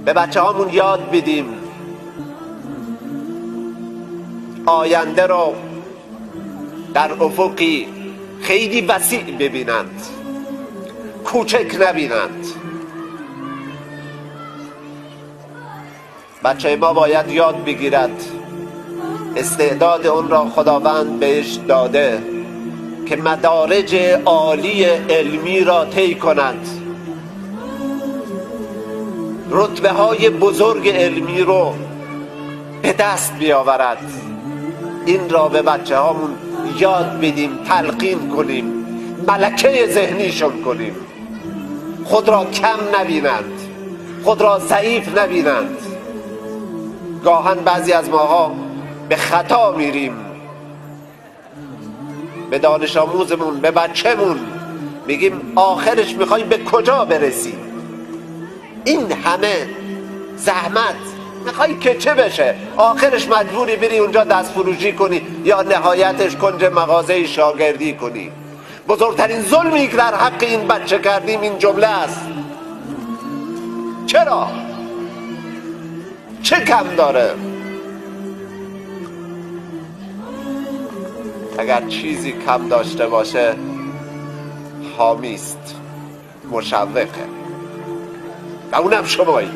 به بچه هامون یاد بدیم آینده رو در افقی خیلی وسیع ببینند، کوچک نبینند. بچه ما باید یاد بگیرد استعداد اون را خداوند بهش داده که مدارج عالی علمی را طی کند، رتبه های بزرگ علمی رو به دست بیاورد. این را به بچه هامون یاد بدیم، تلقین کنیم، ملکه ذهنیشون کنیم. خود را کم نبینند، خود را ضعیف نبینند. گاهن بعضی از ماها به خطا میریم، به دانش آموزمون، به بچه‌مون میگیم آخرش میخوای به کجا برسی؟ این همه زحمت میخوای که چه بشه؟ آخرش مجبوری بری اونجا دست فروشی کنی یا نهایتش کنج مغازه شاگردی کنی. بزرگترین ظلمی که در حق این بچه کردیم این جمله است. چرا؟ چه کم داره؟ اگر چیزی کم داشته باشه حامیست، مشوقه، و اونم شمایی.